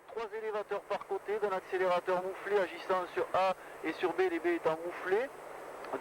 3 élévateurs par côté, d'un accélérateur mouflé agissant sur A et sur B, les B étant mouflés.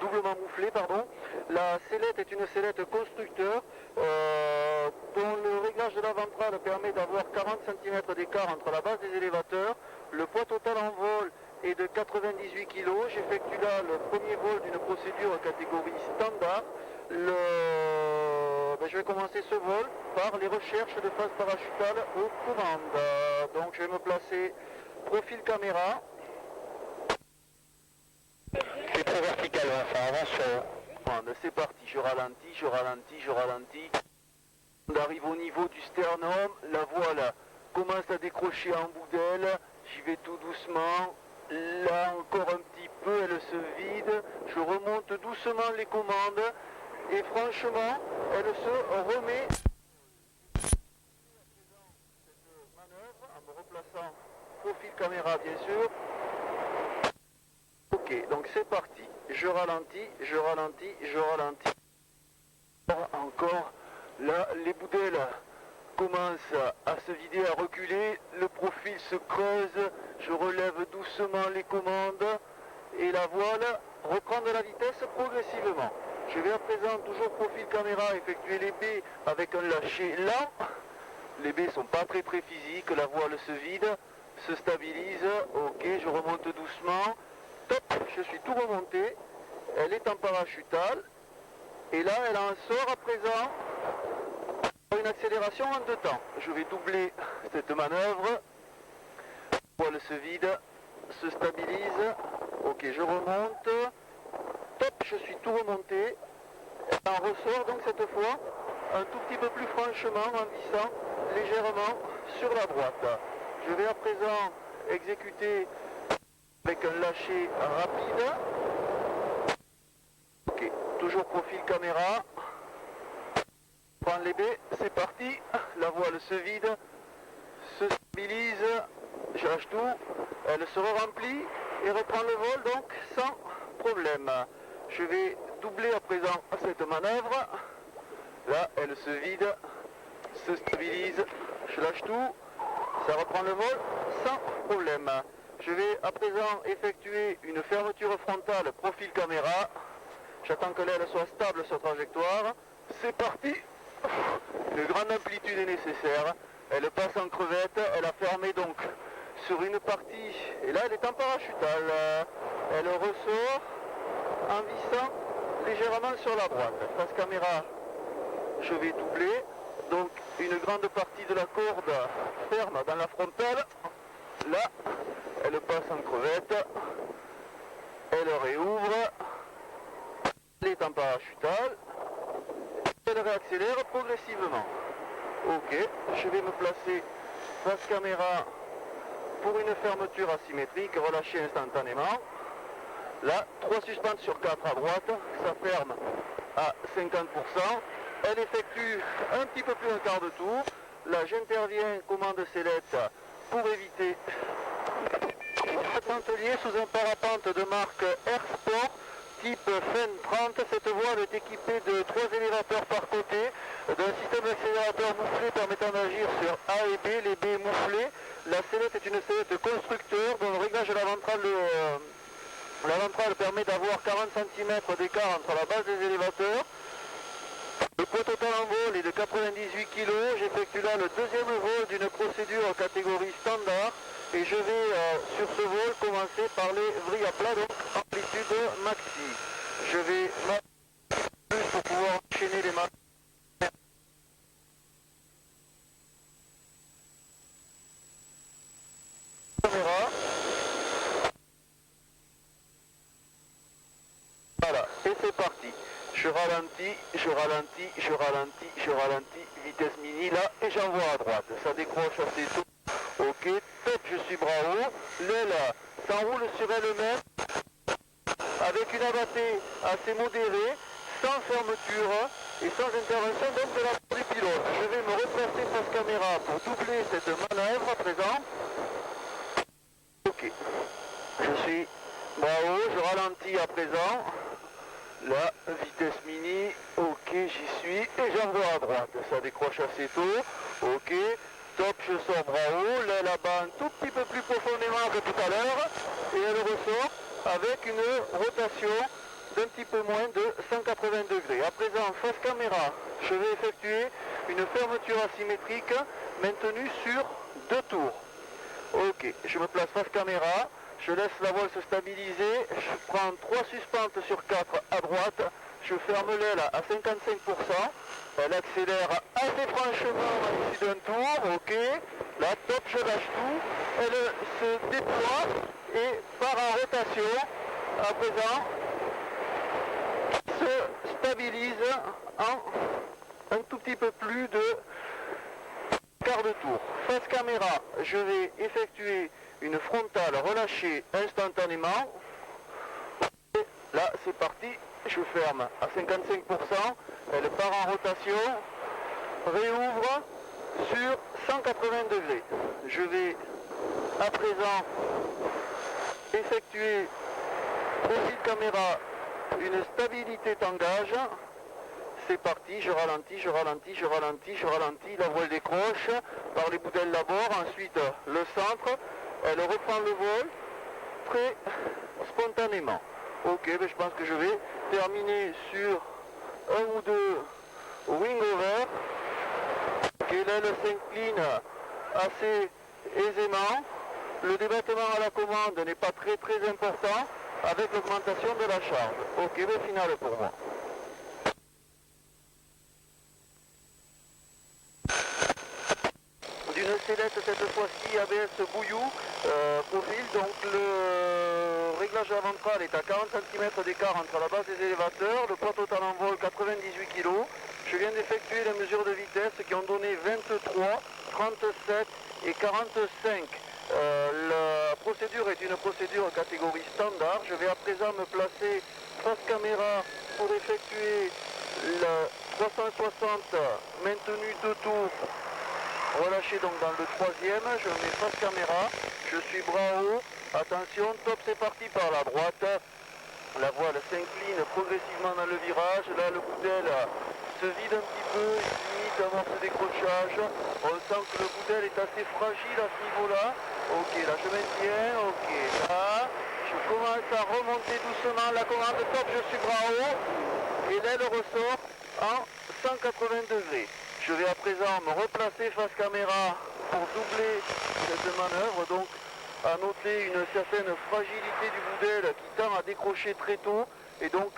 Doublement mouflé, pardon. La sellette est une sellette constructeur dont le réglage de la ventrale permet d'avoir 40 cm d'écart entre la base des élévateurs. Le poids total en vol est de 98 kg. J'effectue là le premier vol d'une procédure catégorie standard. Je vais commencer ce vol par les recherches de phase parachutale aux commandes. Donc je vais me placer profil caméra. C'est très vertical, ça avance. C'est parti, je ralentis, je ralentis, je ralentis. On arrive au niveau du sternum, la voile commence à décrocher en bout d'aile, j'y vais tout doucement. Là encore un petit peu, elle se vide, je remonte doucement les commandes et franchement, elle se remet. Cette manœuvre, en me replaçant profil caméra bien sûr. Ok, donc c'est parti. Je ralentis, je ralentis, je ralentis. Encore, là, les bouts d'ailes commencent à se vider, à reculer. Le profil se creuse. Je relève doucement les commandes. Et la voile reprend de la vitesse progressivement. Je vais à présent, toujours profil caméra, effectuer les baies avec un lâcher lent. Les baies sont pas très physiques. La voile se vide, se stabilise. Ok, je remonte doucement. Top, je suis tout remonté, elle est en parachutale, et là elle en sort à présent pour une accélération en 2 temps. Je vais doubler cette manœuvre, la voile se vide, se stabilise, ok je remonte, top, je suis tout remonté, elle en ressort donc cette fois un tout petit peu plus franchement en vissant légèrement sur la droite. Je vais à présent exécuter avec un lâcher rapide. Ok, toujours profil caméra. Prends les baies, c'est parti. La voile se vide, se stabilise, je lâche tout. Elle se remplit et reprend le vol donc sans problème. Je vais doubler à présent cette manœuvre. Là, elle se vide, se stabilise, je lâche tout. Ça reprend le vol sans problème. Je vais à présent effectuer une fermeture frontale profil caméra. J'attends que l'aile soit stable sur trajectoire. C'est parti. Une grande amplitude est nécessaire. Elle passe en crevette. Elle a fermé donc sur une partie. Et là elle est en parachutale. Elle ressort en vissant légèrement sur la droite. Face caméra, je vais doubler. Donc une grande partie de la corde ferme dans la frontale. Là, elle passe en crevette, elle réouvre, elle est en parachutale, elle réaccélère progressivement. Ok, je vais me placer face caméra pour une fermeture asymétrique, relâcher instantanément. Là, 3 suspentes sur 4 à droite, ça ferme à 50%. Elle effectue un petit peu plus un quart de tour. Là, j'interviens, commande sellette pour éviter atelier sous un parapente de marque Air Sport type FEN 30. Cette voile est équipée de 3 élévateurs par côté, d'un système d'accélérateur mouflé permettant d'agir sur A et B, les B mouflés. La sellette est une sellette constructeur dont le réglage de la ventrale permet d'avoir 40 cm d'écart entre la base des élévateurs. Le poids total en vol est de 98 kg. J'effectue là le deuxième vol d'une procédure catégorie standard. Et je vais sur ce vol commencer par les vrilles à plat, donc amplitude maxi. Je vais plus pour pouvoir enchaîner les mains. Caméra. Voilà, et c'est parti. Je ralentis, je ralentis, je ralentis, je ralentis, vitesse mini là, et j'envoie à droite. Ça décroche assez tôt. Ok, top, je suis bras haut. L'aile s'enroule sur elle-même avec une abattée assez modérée, sans fermeture et sans intervention donc de la part du pilote. Je vais me replacer face caméra pour doubler cette manœuvre à présent. Ok, je suis bras haut, je ralentis à présent. Là, vitesse mini, ok, j'y suis et j'envoie à droite. Ça décroche assez tôt, ok. Top, je sors bras haut, l'aile là-bas un tout petit peu plus profondément que tout à l'heure et elle ressort avec une rotation d'un petit peu moins de 180 degrés. À présent, face caméra, je vais effectuer une fermeture asymétrique maintenue sur 2 tours. Ok, je me place face caméra, je laisse la voile se stabiliser, je prends 3 suspentes sur 4 à droite, je ferme l'aile à 55%, elle accélère assez franchement à l'issue d'un tour, ok, là top, je lâche tout, elle se déploie et part en rotation, à présent, se stabilise en un tout petit peu plus de quart de tour. Face caméra, je vais effectuer une frontale relâchée instantanément. Et là, c'est parti. Je ferme à 55%. Elle part en rotation. Réouvre sur 180 degrés. Je vais à présent effectuer profil caméra une stabilité tangage. C'est parti, je ralentis, je ralentis, je ralentis, je ralentis, la voile décroche par les boudelles d'abord, ensuite le centre, elle reprend le vol très spontanément. Ok, ben je pense que je vais terminer sur un ou deux wing over. Ok, l'aile s'incline assez aisément. Le débattement à la commande n'est pas très important avec l'augmentation de la charge. Ok, ben final pour moi. D'une sellette cette fois-ci ABS Bouillou, profil, donc le réglage ventral est à 40 cm d'écart entre la base des élévateurs, le poids total en vol 98 kg. Je viens d'effectuer les mesures de vitesse qui ont donné 23, 37 et 45. La procédure est une procédure catégorie standard. Je vais à présent me placer face caméra pour effectuer le 360 maintenu 2 tours. Relâché donc dans le troisième, je mets face caméra, je suis bras haut, attention, top, c'est parti par la droite, la voile s'incline progressivement dans le virage, là le boudel se vide un petit peu, limite amorce décrochage, on sent que le boudel est assez fragile à ce niveau-là, ok, là je maintiens, ok, là, je commence à remonter doucement, la commande top, je suis bras haut, et l'aile ressort en 180 degrés. Je vais à présent me replacer face caméra pour doubler cette manœuvre, donc à noter une certaine fragilité du boudel qui tend à décrocher très tôt et donc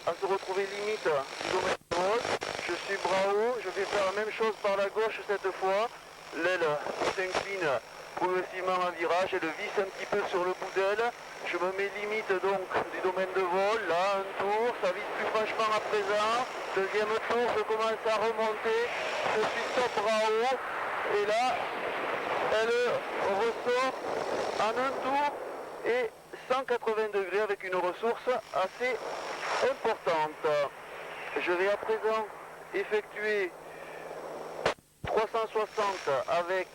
à se retrouver limite du domaine de vol. Je suis bras haut, je vais faire la même chose par la gauche cette fois. L'aile s'incline progressivement en virage, elle visse un petit peu sur le boudel. Je me mets limite donc du domaine de vol, là un tour, ça vise plus franchement à présent. Deuxième tour, je commence à remonter, je suis top bras haut, et là, elle ressort en un tour et 180 degrés avec une ressource assez importante. Je vais à présent effectuer 360 avec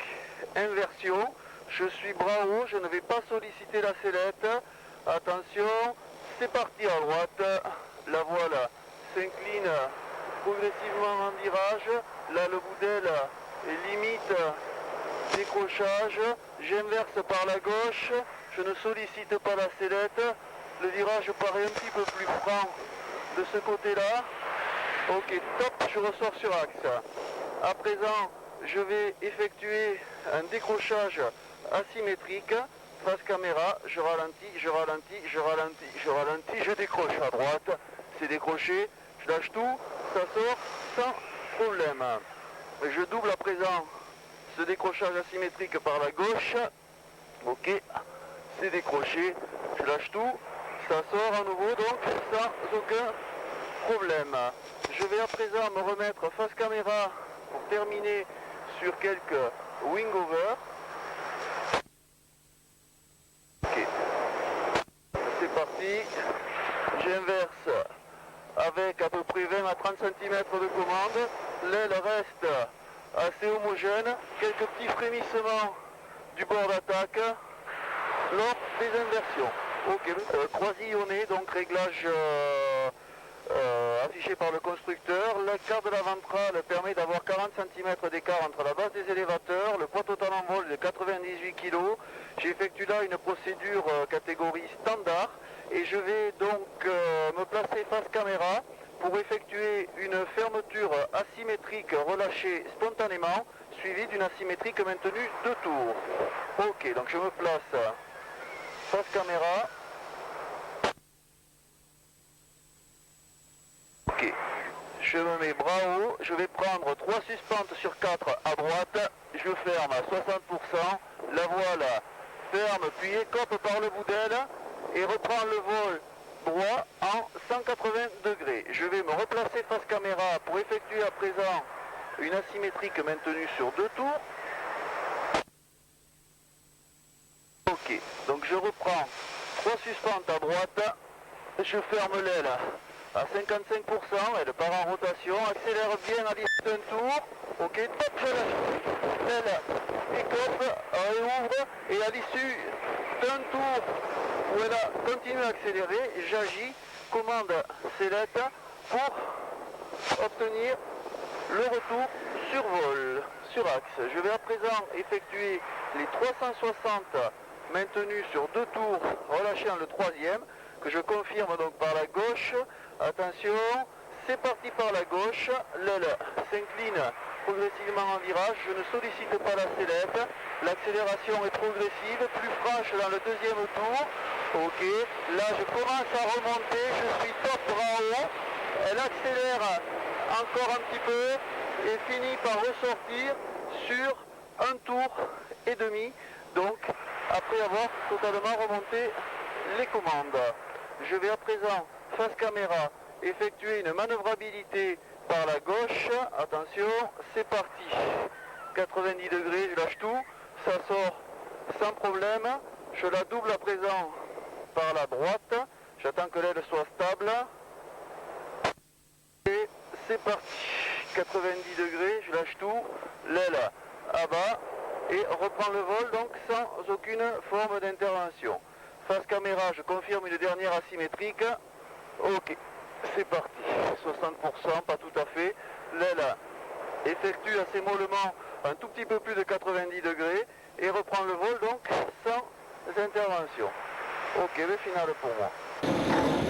inversion. Je suis bras haut, je ne vais pas solliciter la sellette. Attention, c'est parti à droite. La voile s'incline progressivement en virage. Là, le boudel est limite décrochage. J'inverse par la gauche. Je ne sollicite pas la sellette. Le virage paraît un petit peu plus franc de ce côté-là. Ok, top, je ressors sur axe. À présent, je vais effectuer un décrochage asymétrique. Face caméra, je ralentis, je ralentis, je ralentis, je ralentis, je décroche à droite. C'est décroché, je lâche tout, ça sort sans problème. Je double à présent ce décrochage asymétrique par la gauche. Ok, c'est décroché, je lâche tout, ça sort à nouveau donc sans aucun problème. Je vais à présent me remettre face caméra pour terminer sur quelques wing over. Ok, c'est parti. J'inverse avec à peu près 20 à 30 cm de commande. L'aile reste assez homogène. Quelques petits frémissements du bord d'attaque lors des inversions. Ok, croisillonné, donc réglage affiché par le constructeur. La carte de la ventrale permet d'avoir 40 cm d'écart entre la base des élévateurs. Le poids total en vol est de 98 kg. J'effectue là une procédure catégorie standard et je vais donc me placer face caméra pour effectuer une fermeture asymétrique relâchée spontanément, suivie d'une asymétrique maintenue 2 tours. Ok, donc je me place face caméra. Ok, je me mets bras haut, je vais prendre 3 suspentes sur 4 à droite, je ferme à 60%, la voile ferme puis écope par le bout d'aile et reprend le vol droit en 180 degrés. Je vais me replacer face caméra pour effectuer à présent une asymétrique maintenue sur 2 tours. Ok, donc je reprends 3 suspentes à droite, je ferme l'aile à 55%, elle part en rotation, accélère bien à l'issue d'un tour. Ok, top, je lâche. Elle écope, réouvre et à l'issue d'un tour où elle a continué à accélérer, j'agis, commande select pour obtenir le retour sur vol, sur axe. Je vais à présent effectuer les 360 maintenus sur 2 tours, relâchant le troisième, que je confirme donc par la gauche. Attention, c'est parti par la gauche, l'aile s'incline progressivement en virage, je ne sollicite pas la sellette, l'accélération est progressive, plus franche dans le deuxième tour. Ok, là je commence à remonter, je suis top bras haut, elle accélère encore un petit peu et finit par ressortir sur un tour et demi, donc après avoir totalement remonté les commandes. Je vais à présent, face caméra, effectuer une manœuvrabilité par la gauche. Attention, c'est parti. 90 degrés, je lâche tout, ça sort sans problème. Je la double à présent par la droite. J'attends que l'aile soit stable. Et c'est parti. 90 degrés, je lâche tout, l'aile à bas et reprends le vol donc sans aucune forme d'intervention. Face caméra, je confirme une dernière asymétrique. Ok, c'est parti. 60%, pas tout à fait. L'aile effectue assez mollement un tout petit peu plus de 90 degrés et reprend le vol donc sans intervention. Ok, le final pour moi.